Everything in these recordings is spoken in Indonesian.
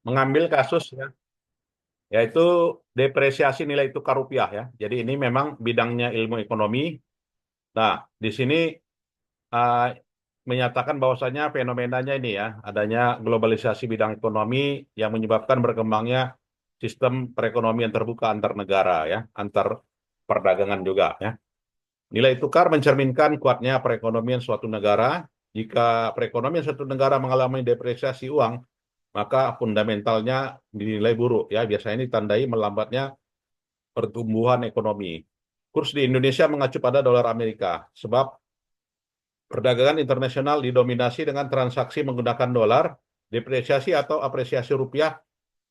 mengambil kasus ya, yaitu depresiasi nilai tukar rupiah ya. Jadi ini memang bidangnya ilmu ekonomi. Nah, di sini uh, menyatakan bahwasanya fenomenanya ini ya, adanya globalisasi bidang ekonomi yang menyebabkan berkembangnya sistem perekonomian terbuka antar negara ya, antar perdagangan juga ya. Nilai tukar mencerminkan kuatnya perekonomian suatu negara. Jika perekonomian suatu negara mengalami depresiasi uang, maka fundamentalnya dinilai buruk ya. Biasanya ini tandai melambatnya pertumbuhan ekonomi. Kurs di Indonesia mengacu pada dolar Amerika, sebab perdagangan internasional didominasi dengan transaksi menggunakan dolar, depresiasi atau apresiasi rupiah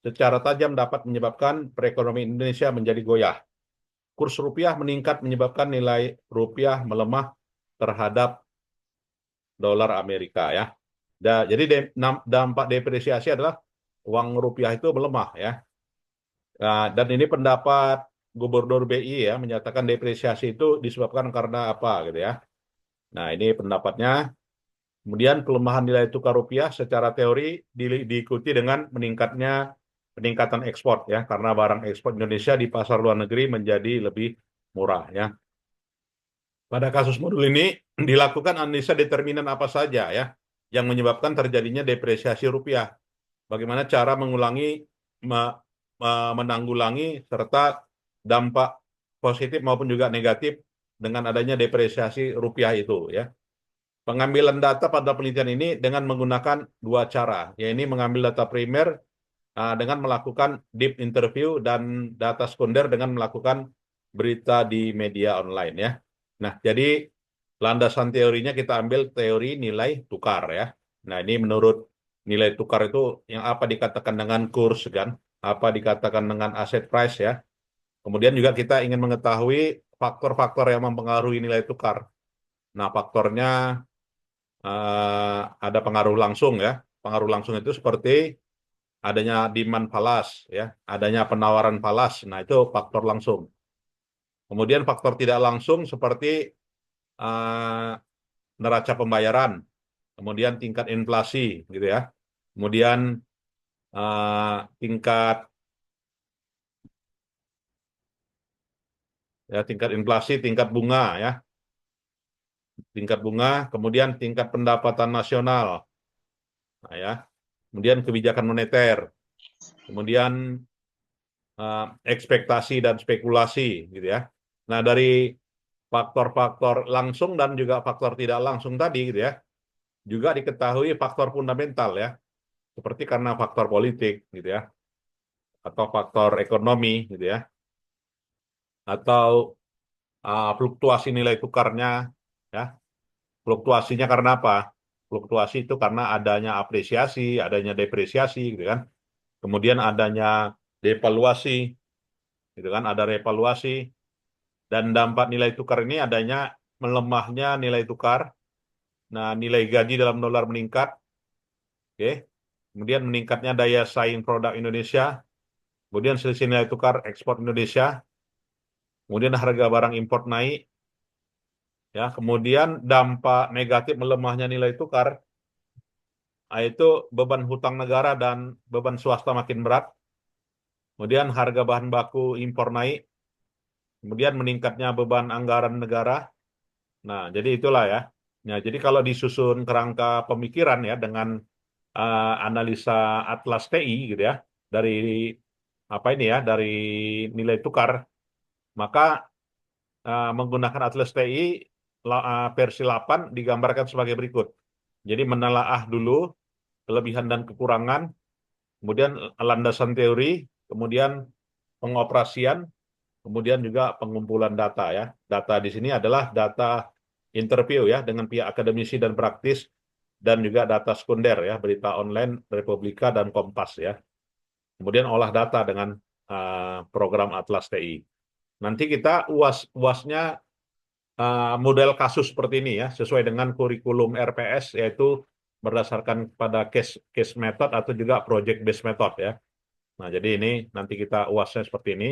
secara tajam dapat menyebabkan perekonomian Indonesia menjadi goyah. Kurs rupiah meningkat menyebabkan nilai rupiah melemah terhadap dolar Amerika ya. Jadi dampak depresiasi adalah uang rupiah itu melemah ya. Nah, dan ini pendapat Gubernur BI ya menyatakan depresiasi itu disebabkan karena apa gitu ya. Nah, ini pendapatnya. Kemudian pelemahan nilai tukar rupiah secara teori diikuti dengan peningkatan ekspor ya, karena barang ekspor Indonesia di pasar luar negeri menjadi lebih murah ya. Pada kasus modul ini dilakukan analisa determinan apa saja ya yang menyebabkan terjadinya depresiasi rupiah. Bagaimana cara menanggulangi serta dampak positif maupun juga negatif dengan adanya depresiasi rupiah itu ya. Pengambilan data pada penelitian ini dengan menggunakan dua cara, yaitu mengambil data primer dengan melakukan deep interview dan data sekunder dengan melakukan berita di media online ya. Nah, jadi landasan teorinya kita ambil teori nilai tukar ya. Nah, ini menurut nilai tukar itu yang apa dikatakan dengan kurs kan, apa dikatakan dengan aset price ya. Kemudian juga kita ingin mengetahui faktor-faktor yang mempengaruhi nilai tukar. Nah, faktornya ada pengaruh langsung ya. Pengaruh langsung itu seperti adanya demand falas ya, adanya penawaran falas. Nah, itu faktor langsung. Kemudian faktor tidak langsung seperti uh, neraca pembayaran, kemudian tingkat inflasi gitu ya. Kemudian tingkat tingkat inflasi, tingkat bunga, kemudian tingkat pendapatan nasional. Nah, ya. Kemudian kebijakan moneter, kemudian ekspektasi dan spekulasi gitu ya. Nah, dari faktor-faktor langsung dan juga faktor tidak langsung tadi gitu ya, juga diketahui faktor fundamental ya, seperti karena faktor politik gitu ya, atau faktor ekonomi gitu ya, atau fluktuasi nilai tukarnya ya. Fluktuasinya karena apa? Fluktuasi itu karena adanya apresiasi, adanya depresiasi gitu kan. Kemudian adanya devaluasi gitu kan, ada revaluasi dan dampak nilai tukar ini adanya melemahnya nilai tukar. Nah, nilai gaji dalam dolar meningkat, oke. Kemudian meningkatnya daya saing produk Indonesia, kemudian selisih nilai tukar ekspor Indonesia, kemudian harga barang impor naik, ya. Kemudian dampak negatif melemahnya nilai tukar, yaitu beban hutang negara dan beban swasta makin berat. Kemudian harga bahan baku impor naik, kemudian meningkatnya beban anggaran negara. Nah, jadi itulah ya. Nah, jadi kalau disusun kerangka pemikiran ya dengan analisa Atlas TI gitu ya dari apa ini ya dari nilai tukar, maka menggunakan Atlas TI versi 8 digambarkan sebagai berikut. Jadi menelaah dulu kelebihan dan kekurangan, kemudian landasan teori, kemudian pengoperasian, kemudian juga pengumpulan data ya. Data di sini adalah data interview ya dengan pihak akademisi dan praktis dan juga data sekunder ya, berita online Republika dan Kompas ya. Kemudian olah data dengan program Atlas TI. Nanti kita UASnya model kasus seperti ini ya, sesuai dengan kurikulum RPS yaitu berdasarkan pada case method atau juga project based method ya. Nah, jadi ini nanti kita UASnya seperti ini.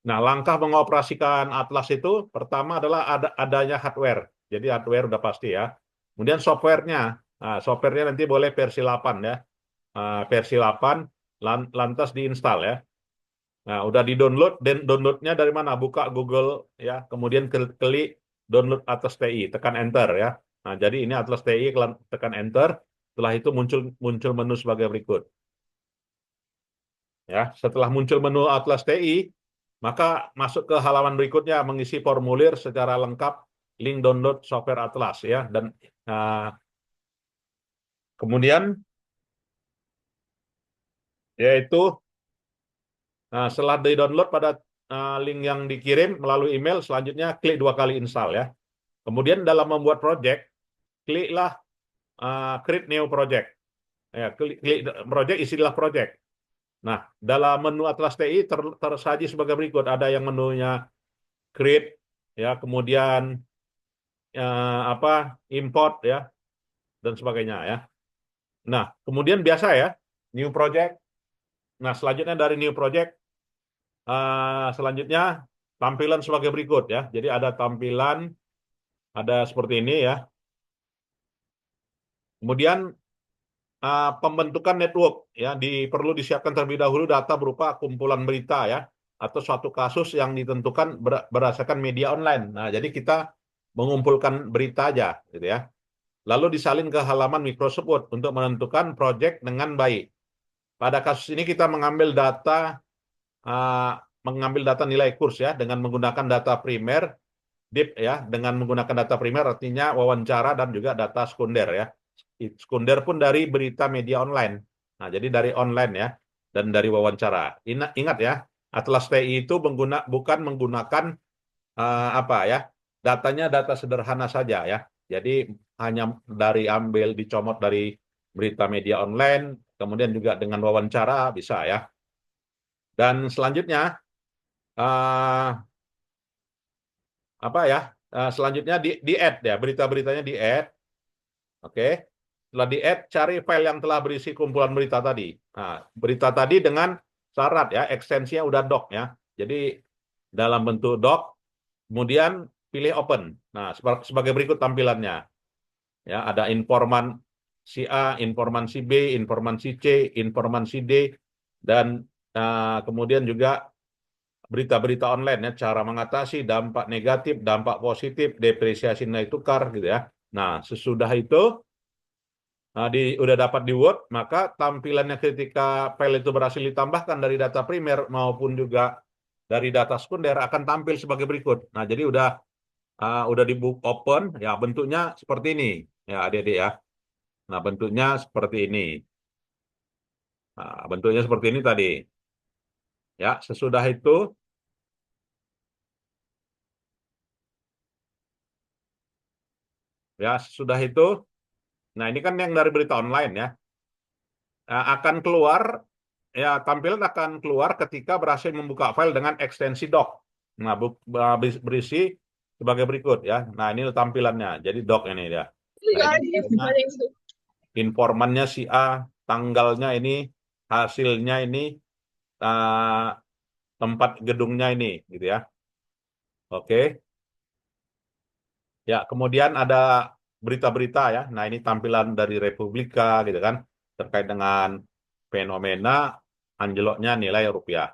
Nah, langkah mengoperasikan Atlas itu pertama adalah adanya hardware. Jadi hardware udah pasti ya. Kemudian softwarenya. Nah, softwarenya nanti boleh versi 8 ya. Versi 8. lantas diinstal ya. Nah, udah di-download, dan downloadnya dari mana? Buka Google ya, kemudian klik download Atlas TI, tekan enter ya. Nah, jadi ini Atlas TI, tekan enter, setelah itu muncul muncul menu sebagai berikut. Ya, setelah muncul menu Atlas TI, maka masuk ke halaman berikutnya mengisi formulir secara lengkap link download software Atlas ya, dan kemudian yaitu setelah di-download pada link yang dikirim melalui email, selanjutnya klik 2 kali install ya. Kemudian dalam membuat project, kliklah create new project. Ya, klik project, isilah project. Nah, dalam menu Atlas TI tersaji sebagai berikut. Ada yang menunya create, ya, kemudian import ya, dan sebagainya ya. Nah, kemudian biasa ya, new project. Nah, selanjutnya dari new project, selanjutnya tampilan sebagai berikut ya. Jadi ada tampilan, ada seperti ini ya. Kemudian pembentukan network ya, perlu disiapkan terlebih dahulu data berupa kumpulan berita ya, atau suatu kasus yang ditentukan berdasarkan media online. Nah, jadi kita mengumpulkan berita aja gitu ya. Lalu disalin ke halaman Microsoft Word untuk menentukan project dengan baik. Pada kasus ini kita mengambil data nilai kurs ya, dengan menggunakan data primer, DIP ya, dengan menggunakan data primer artinya wawancara, dan juga data sekunder ya. Sekunder pun dari berita media online. Nah, jadi dari online ya, dan dari wawancara. Ingat ya, Atlas TI itu bukan menggunakan datanya data sederhana saja ya. Jadi hanya dicomot dari berita media online, kemudian juga dengan wawancara bisa ya. Dan selanjutnya uh, selanjutnya di add ya, berita-beritanya di add. Oke. Setelah di add, cari file yang telah berisi kumpulan berita tadi. Nah, berita tadi dengan syarat ya, ekstensinya udah doc ya. Jadi dalam bentuk doc, kemudian pilih open. Nah, sebagai berikut tampilannya. Ya, ada informan si A, informan si B, informan si C, informan si D, dan kemudian juga berita-berita online ya, cara mengatasi dampak negatif, dampak positif, depresiasi nilai tukar gitu ya. Nah, sesudah itu udah dapat di Word, maka tampilannya ketika file itu berhasil ditambahkan dari data primer maupun juga dari data sekunder akan tampil sebagai berikut. Nah, jadi udah di book open ya, bentuknya seperti ini ya adik-adik ya. Nah, bentuknya seperti ini. Nah, bentuknya seperti ini tadi. Ya, sesudah itu nah ini kan yang dari berita online ya. Akan keluar ya, tampilan akan keluar ketika berhasil membuka file dengan ekstensi doc. Nah, berisi sebagai berikut ya. Nah, ini tampilannya. Jadi doc ini ya. Nah, informannya si A, tanggalnya ini, hasilnya ini, tempat gedungnya ini, gitu ya. Oke. Ya, kemudian ada berita-berita ya. Nah, ini tampilan dari Republika gitu kan, terkait dengan fenomena anjloknya nilai rupiah.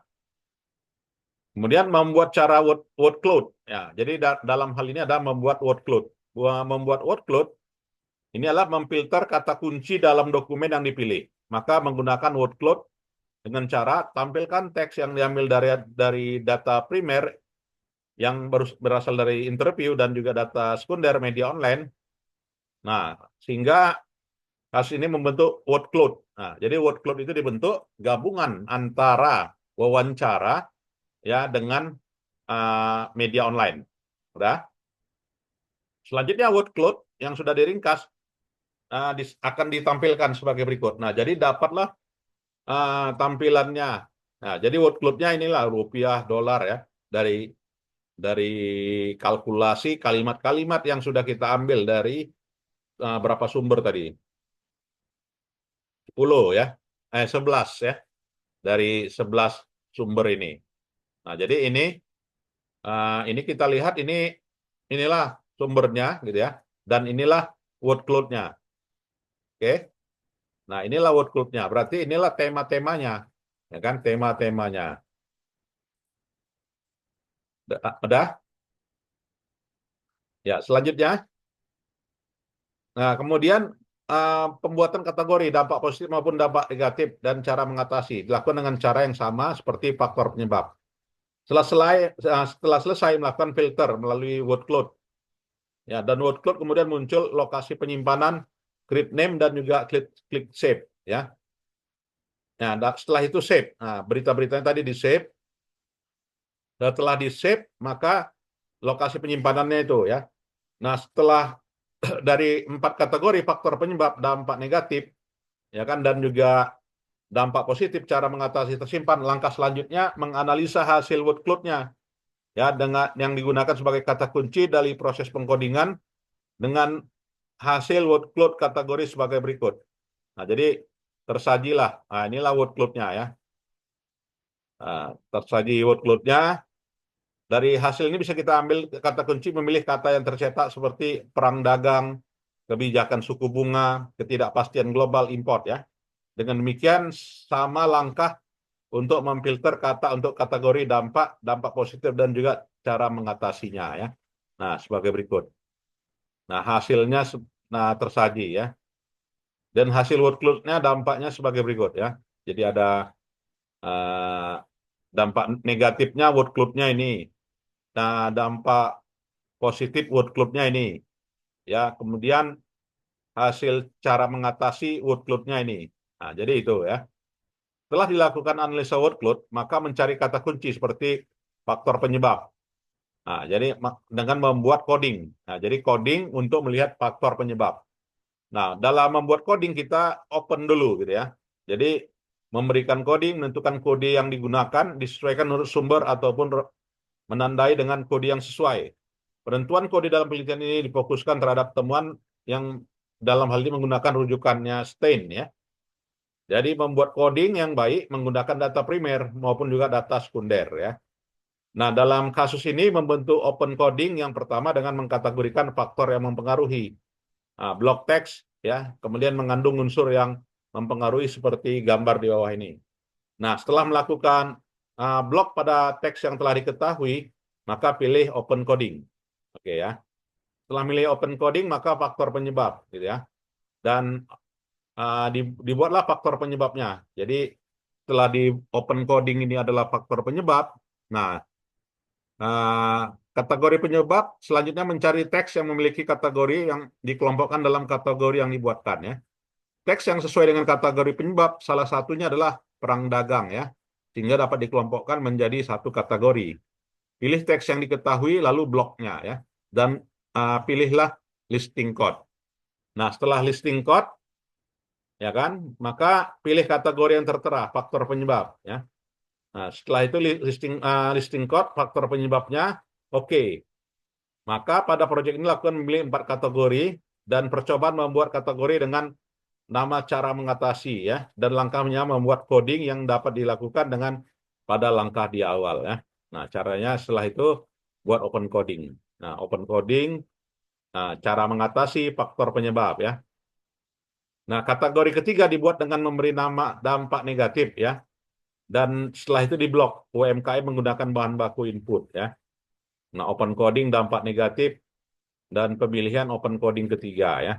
Kemudian membuat cara word cloud ya. Jadi dalam hal ini ada membuat word cloud. Membuat word cloud ini adalah memfilter kata kunci dalam dokumen yang dipilih. Maka menggunakan word cloud dengan cara tampilkan teks yang diambil dari data primer yang berasal dari interview dan juga data sekunder media online. Nah, sehingga kasus ini membentuk word cloud. Nah, jadi word cloud itu dibentuk gabungan antara wawancara ya dengan media online. Udah. Selanjutnya word cloud yang sudah diringkas akan ditampilkan sebagai berikut. Nah, jadi dapatlah tampilannya. Nah, jadi word cloud-nya inilah rupiah, dolar ya, dari kalkulasi kalimat-kalimat yang sudah kita ambil dari berapa sumber tadi? 10 ya. 11 ya. Dari 11 sumber ini. Nah, jadi ini kita lihat inilah sumbernya gitu ya. Dan inilah word cloud-nya. Oke. Nah, inilah word cloud-nya. Berarti inilah tema-temanya. ya kan, tema-temanya. Udah? Ya, selanjutnya. Nah, kemudian pembuatan kategori dampak positif maupun dampak negatif dan cara mengatasi dilakukan dengan cara yang sama seperti faktor penyebab. Setelah selesai melakukan filter melalui word cloud, ya, dan word cloud kemudian muncul lokasi penyimpanan, create name dan juga klik save, ya. Nah, setelah itu save. Nah, berita-beritanya tadi di save. Setelah di save, maka lokasi penyimpanannya itu, ya. Nah, setelah dari 4 kategori faktor penyebab, dampak negatif, ya kan, dan juga dampak positif, cara mengatasi tersimpan, langkah selanjutnya menganalisa hasil word cloud-nya, ya, dengan yang digunakan sebagai kata kunci dari proses pengkodingan dengan hasil word cloud kategori sebagai berikut. Nah, jadi tersajilah, nah inilah word cloud-nya, ya. Nah, tersaji word cloud-nya. Dari hasil ini bisa kita ambil kata kunci, memilih kata yang tercetak seperti perang dagang, kebijakan suku bunga, ketidakpastian global, import, ya. Dengan demikian sama langkah untuk memfilter kata untuk kategori dampak, dampak positif dan juga cara mengatasinya, ya. Nah, sebagai berikut. Nah, hasilnya tersaji, ya. Dan hasil word cloud-nya dampaknya sebagai berikut, ya. Jadi ada uh, dampak negatifnya word cloud-nya ini. Nah, dampak positif word cloud-nya ini, ya. Kemudian hasil cara mengatasi word cloud-nya ini. Nah, jadi itu, ya. Setelah dilakukan analisa word cloud, maka mencari kata kunci seperti faktor penyebab. Nah, jadi dengan membuat coding. Nah, jadi coding untuk melihat faktor penyebab. Nah, dalam membuat coding kita open dulu, gitu, ya. Jadi memberikan coding, menentukan kode yang digunakan, disesuaikan menurut sumber ataupun menandai dengan kode yang sesuai. Penentuan kode dalam penelitian ini difokuskan terhadap temuan yang dalam hal ini menggunakan rujukannya Stein, ya. Jadi membuat coding yang baik menggunakan data primer maupun juga data sekunder, ya. Nah, dalam kasus ini membentuk open coding yang pertama dengan mengkategorikan faktor yang mempengaruhi. Nah, blok teks, ya, kemudian mengandung unsur yang mempengaruhi seperti gambar di bawah ini. Nah, setelah melakukan blok pada teks yang telah diketahui, maka pilih open coding. Oke, ya. Setelah milih open coding, maka faktor penyebab, gitu, ya. Dan dibuatlah faktor penyebabnya. Jadi setelah di open coding ini adalah faktor penyebab. Nah, kategori penyebab selanjutnya mencari teks yang memiliki kategori yang dikelompokkan dalam kategori yang dibuatkan, ya. Teks yang sesuai dengan kategori penyebab salah satunya adalah perang dagang, ya, sehingga dapat dikelompokkan menjadi satu kategori. Pilih teks yang diketahui lalu bloknya, ya, dan pilihlah listing code. Nah, setelah listing code, ya kan, maka pilih kategori yang tertera, faktor penyebab, ya. Nah, setelah itu listing code, faktor penyebabnya, oke. Maka pada proyek ini lakukan memilih 4 kategori dan percobaan membuat kategori dengan nama cara mengatasi, ya, dan langkahnya membuat coding yang dapat dilakukan dengan pada langkah di awal, ya. Nah, caranya setelah itu buat open coding. Nah, open coding, cara mengatasi faktor penyebab, ya. Nah, kategori ketiga dibuat dengan memberi nama dampak negatif, ya. Dan setelah itu diblok UMKM menggunakan bahan baku input, ya. Nah, open coding dampak negatif dan pemilihan open coding ketiga, ya.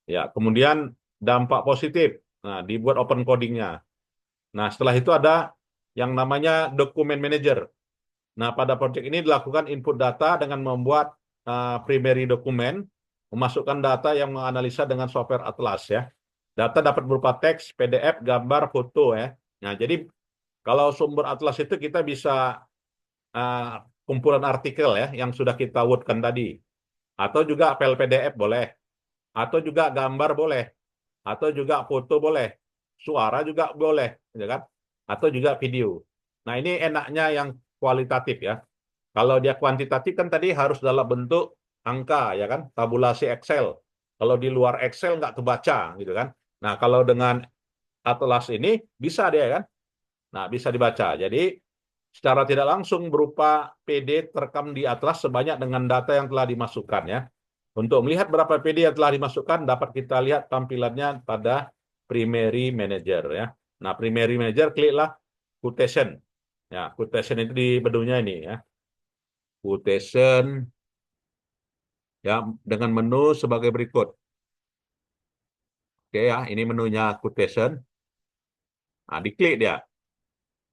Ya, kemudian dampak positif. Nah, dibuat open codingnya. Nah, setelah itu ada yang namanya dokumen manager. Nah, pada proyek ini dilakukan input data dengan membuat primary dokumen, memasukkan data yang menganalisa dengan software Atlas, ya. Data dapat berupa teks, PDF, gambar, foto, ya. Nah, jadi kalau sumber Atlas itu kita bisa kumpulan artikel, ya, yang sudah kita wordkan tadi. Atau juga file PDF boleh. Atau juga gambar boleh. Atau juga foto boleh. Suara juga boleh, ya kan? Atau juga video. Nah, ini enaknya yang kualitatif, ya. Kalau dia kuantitatif kan tadi harus dalam bentuk angka, ya kan? Tabulasi Excel. Kalau di luar Excel nggak kebaca, gitu kan? Nah, kalau dengan Atlas ini bisa dia, kan? Nah, bisa dibaca. Jadi secara tidak langsung berupa PD terekam di Atlas sebanyak dengan data yang telah dimasukkan, ya. Untuk melihat berapa PD yang telah dimasukkan, dapat kita lihat tampilannya pada Primary Manager, ya. Nah, primary manager kliklah quotation. Ya, quotation itu di menunya ini ya. Quotation ya dengan menu sebagai berikut. Oke ya, ini menunya quotation. Nah, diklik dia.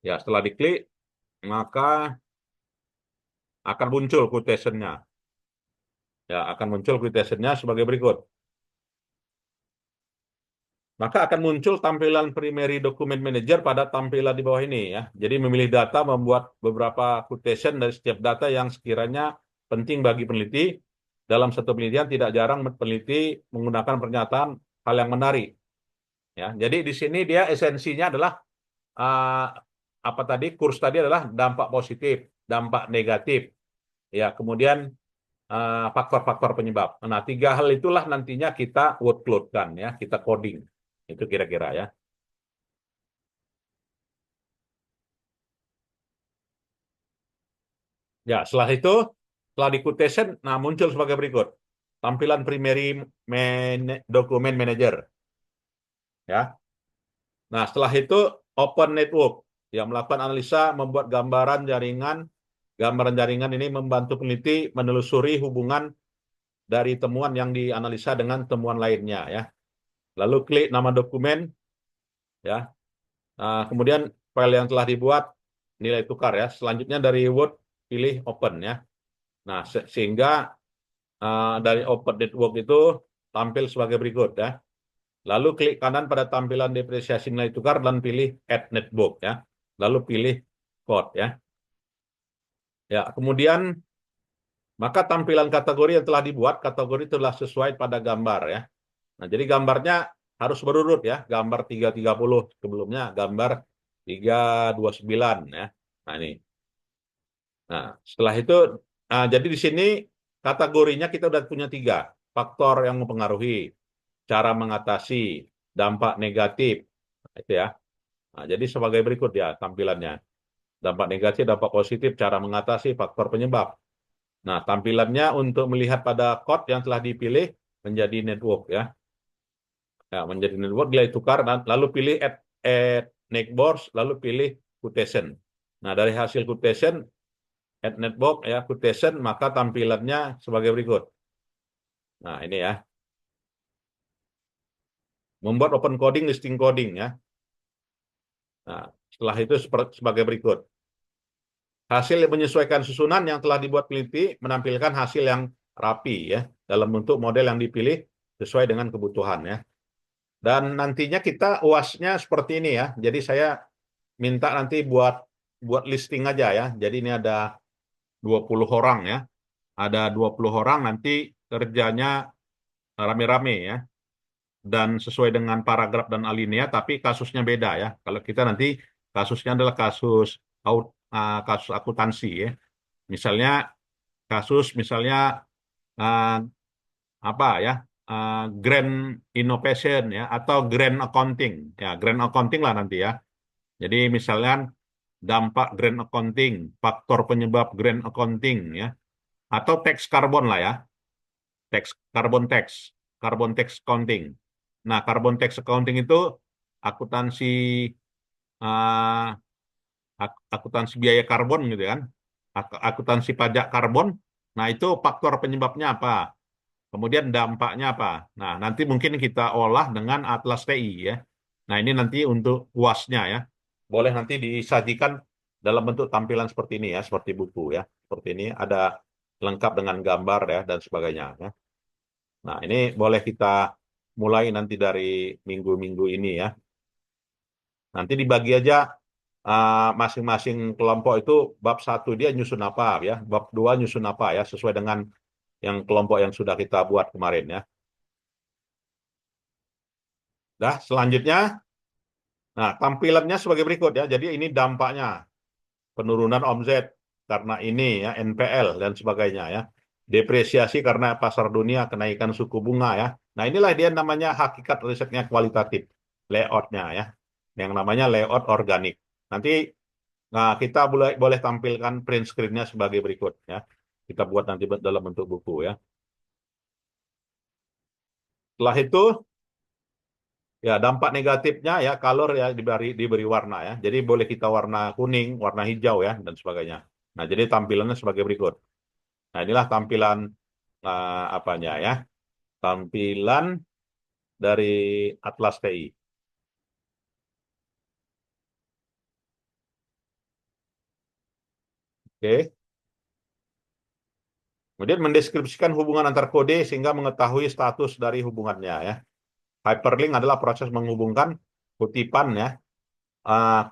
Ya, setelah diklik maka akan muncul quotation-nya. Ya, akan muncul quotation-nya sebagai berikut. Maka akan muncul tampilan primary document manager pada tampilan di bawah ini ya. Jadi memilih data membuat beberapa quotation dari setiap data yang sekiranya penting bagi peneliti. Dalam satu penelitian tidak jarang peneliti menggunakan pernyataan hal yang menarik. Ya, jadi di sini dia esensinya adalah uh, apa tadi kurs tadi adalah dampak positif, dampak negatif. Ya, kemudian faktor-faktor penyebab. Nah, tiga hal itulah nantinya kita workload-kan ya, kita coding. Itu kira-kira ya. Ya, setelah di quotation, nah muncul sebagai berikut. Tampilan primary document manager. Ya. Nah, setelah itu open network. Yang melakukan analisa, membuat gambaran jaringan ini membantu peneliti menelusuri hubungan dari temuan yang dianalisa dengan temuan lainnya ya. Lalu klik nama dokumen ya. Nah, kemudian file yang telah dibuat nilai tukar ya. Selanjutnya dari Word pilih open ya. Nah, sehingga dari Open Network itu tampil sebagai berikut ya. Lalu klik kanan pada tampilan depresiasi nilai tukar dan pilih Add Network ya. Lalu pilih Code ya. Ya, kemudian maka tampilan kategori yang telah dibuat, kategori telah sesuai pada gambar ya. Nah, jadi gambarnya harus berurut ya. Gambar 330 sebelumnya gambar 329 ya. Nah, ini. Nah, setelah itu jadi di sini kategorinya kita udah punya 3 faktor yang mempengaruhi, cara mengatasi, dampak negatif, itu ya. Nah, jadi sebagai berikut ya tampilannya. Dampak negatif, dampak positif, cara mengatasi, faktor penyebab. Nah, tampilannya untuk melihat pada code yang telah dipilih menjadi network ya. Ya, menjadi network dia tukar dan lalu pilih add networks, lalu pilih quotation. Nah, dari hasil quotation add network ya quotation maka tampilannya sebagai berikut. Nah, ini ya. Membuat open coding, listing coding ya. Nah, setelah itu sebagai berikut. Hasil yang menyesuaikan susunan yang telah dibuat peneliti menampilkan hasil yang rapi ya dalam bentuk model yang dipilih sesuai dengan kebutuhan ya. Dan nantinya kita UAS-nya seperti ini ya. Jadi saya minta nanti buat listing aja ya. Jadi ini ada 20 orang ya. Ada 20 orang nanti kerjanya rame-rame ya. Dan sesuai dengan paragraf dan alinea, tapi kasusnya beda ya. Kalau kita nanti kasusnya adalah kasus akuntansi ya. Misalnya misalnya uh, apa ya grand innovation ya atau grand accounting ya grand accounting lah nanti ya. Jadi misalnya dampak grand accounting, faktor penyebab grand accounting ya atau tax karbon lah ya, carbon tax accounting. Nah, carbon tax accounting itu akuntansi uh, akuntansi biaya karbon gitu kan, akuntansi pajak karbon. Nah, itu faktor penyebabnya apa? Kemudian dampaknya apa? Nah, nanti mungkin kita olah dengan Atlas TI ya. Nah, ini nanti untuk UASnya ya. Boleh nanti disajikan dalam bentuk tampilan seperti ini ya, seperti buku ya. Seperti ini ada lengkap dengan gambar ya dan sebagainya ya. Nah, ini boleh kita mulai nanti dari minggu-minggu ini ya. Nanti dibagi aja masing-masing kelompok itu bab 1 dia nyusun apa ya, bab 2 nyusun apa ya, sesuai dengan yang kelompok yang sudah kita buat kemarin ya. Nah, selanjutnya, nah tampilannya sebagai berikut ya. Jadi ini dampaknya penurunan omset karena ini ya NPL dan sebagainya ya. Depresiasi karena pasar dunia kenaikan suku bunga ya. Nah inilah dia namanya hakikat risetnya kualitatif layoutnya ya. Yang namanya layout organik. Nanti nah kita boleh boleh tampilkan print screen-nya sebagai berikut ya. Kita buat nanti dalam bentuk buku ya. Setelah itu Ya, dampak negatifnya ya color ya diberi warna ya. Jadi boleh kita warna kuning, warna hijau ya dan sebagainya. Nah, jadi tampilannya sebagai berikut. Nah, inilah tampilan apanya ya. Tampilan dari Atlas TI. Oke. Kemudian mendeskripsikan hubungan antar kode sehingga mengetahui status dari hubungannya ya. Hyperlink adalah proses menghubungkan kutipan ya.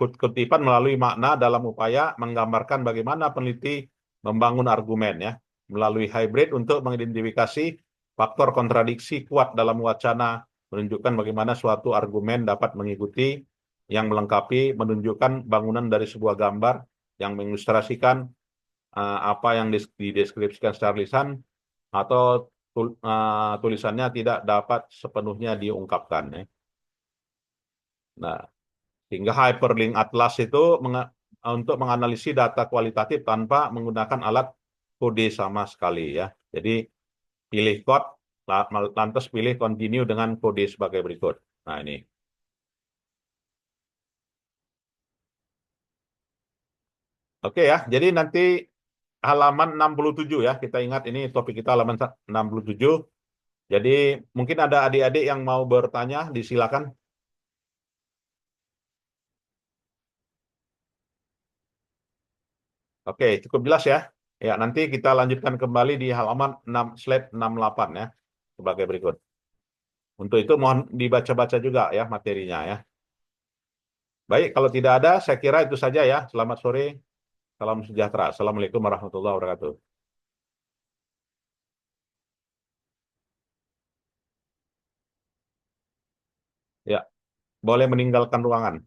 Kutipan melalui makna dalam upaya menggambarkan bagaimana peneliti membangun argumen ya. Melalui hybrid untuk mengidentifikasi faktor kontradiksi kuat dalam wacana, menunjukkan bagaimana suatu argumen dapat mengikuti yang melengkapi, menunjukkan bangunan dari sebuah gambar yang mengilustrasikan apa yang dideskripsikan secara lisan atau tulisannya tidak dapat sepenuhnya diungkapkan ya. Nah, sehingga hyperlink Atlas itu untuk menganalisis data kualitatif tanpa menggunakan alat kode sama sekali ya. Jadi pilih code, lantas pilih continue dengan kode sebagai berikut. Nah ini. Oke ya, jadi nanti halaman 67 ya, kita ingat ini topik kita halaman 67. Jadi mungkin ada adik-adik yang mau bertanya, disilakan. Oke, cukup jelas ya. Ya, nanti kita lanjutkan kembali di halaman 6, slide 68 ya, sebagai berikut. Untuk itu mohon dibaca-baca juga ya materinya ya. Baik, kalau tidak ada, saya kira itu saja ya. Selamat sore, salam sejahtera. Assalamualaikum warahmatullahi wabarakatuh. Ya, boleh meninggalkan ruangan.